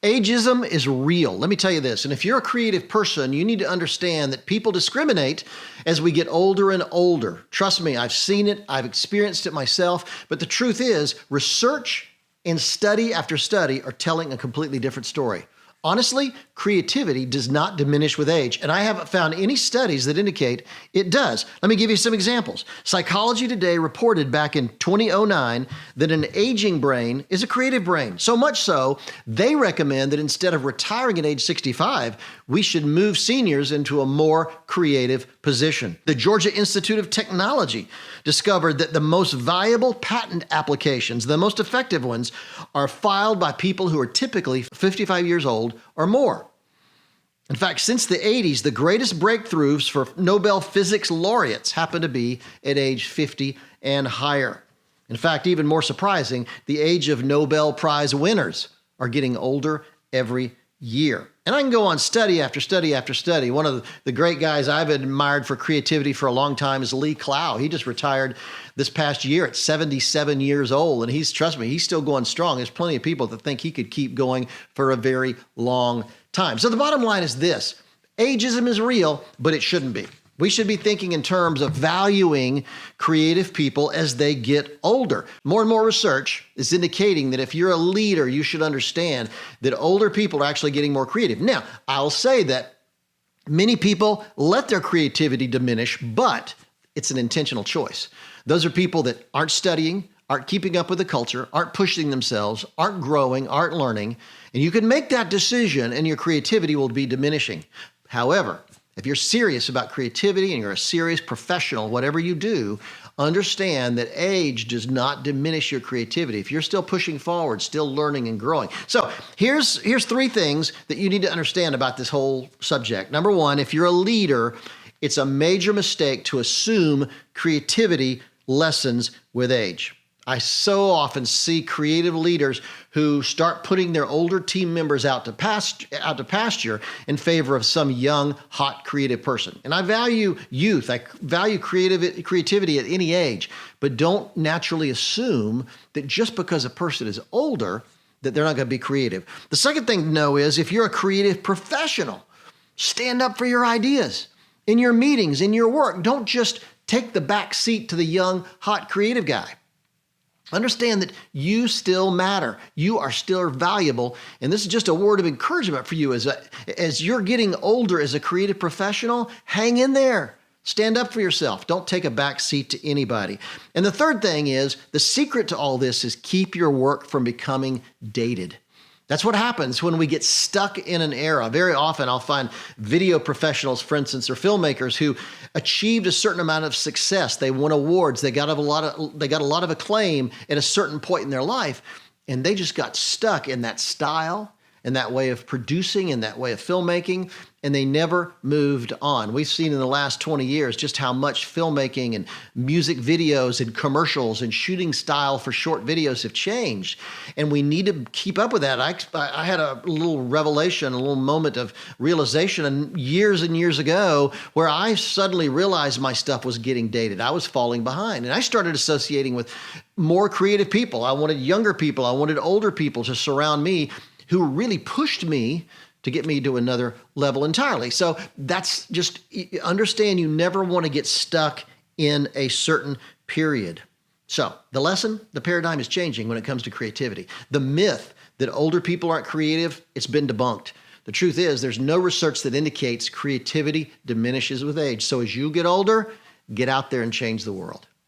Ageism is real. Let me tell you this. And if you're a creative person, you need to understand that people discriminate as we get older and older. Trust me, I've seen it. I've experienced it myself. But the truth is, research and study after study are telling a completely different story. Honestly, creativity does not diminish with age, and I haven't found any studies that indicate it does. Let me give you some examples. Psychology Today reported back in 2009 that an aging brain is a creative brain. So much so, they recommend that instead of retiring at age 65, we should move seniors into a more creative position. The Georgia Institute of Technology discovered that the most valuable patent applications, the most effective ones, are filed by people who are typically 55 years old or more. In fact, since the 80s, the greatest breakthroughs for Nobel Physics laureates happen to be at age 50 and higher. In fact, even more surprising, the age of Nobel Prize winners are getting older every year. And I can go on study after study after study. One of the great guys I've admired for creativity for a long time is Lee Clow. He just retired this past year at 77 years old. And trust me, he's still going strong. There's plenty of people that think he could keep going for a very long time. So the bottom line is this: ageism is real, but it shouldn't be. We should be thinking in terms of valuing creative people as they get older. More and more research is indicating that if you're a leader, you should understand that older people are actually getting more creative. Now, I'll say that many people let their creativity diminish, but it's an intentional choice. Those are people that aren't studying, aren't keeping up with the culture, aren't pushing themselves, aren't growing, aren't learning. And you can make that decision and your creativity will be diminishing. However, if you're serious about creativity and you're a serious professional, whatever you do, understand that age does not diminish your creativity. If you're still pushing forward, still learning and growing. So here's three things that you need to understand about this whole subject. Number one, if you're a leader, it's a major mistake to assume creativity lessens with age. I so often see creative leaders who start putting their older team members out to pasture in favor of some young, hot, creative person. And I value youth. I value creativity at any age, but don't naturally assume that just because a person is older, that they're not going to be creative. The second thing to know is if you're a creative professional, stand up for your ideas in your meetings, in your work. Don't just take the back seat to the young, hot, creative guy. Understand that you still matter. You are still valuable. And this is just a word of encouragement for you as you're getting older as a creative professional. Hang in there. Stand up for yourself. Don't take a back seat to anybody. And the third thing is, the secret to all this is keep your work from becoming dated. That's what happens when we get stuck in an era. Very often I'll find video professionals, for instance, or filmmakers who achieved a certain amount of success. They won awards. They got a lot of acclaim at a certain point in their life, and they just got stuck in that style and that way of producing and that way of filmmaking, and they never moved on. We've seen in the last 20 years just how much filmmaking and music videos and commercials and shooting style for short videos have changed, and we need to keep up with that. I had a little revelation, a little moment of realization years and years ago where I suddenly realized my stuff was getting dated. I was falling behind, and I started associating with more creative people. I wanted younger people. I wanted older people to surround me who really pushed me to get me to another level entirely. So that's just, understand you never want to get stuck in a certain period. So the lesson, the paradigm is changing when it comes to creativity. The myth that older people aren't creative, it's been debunked. The truth is there's no research that indicates creativity diminishes with age. So as you get older, get out there and change the world.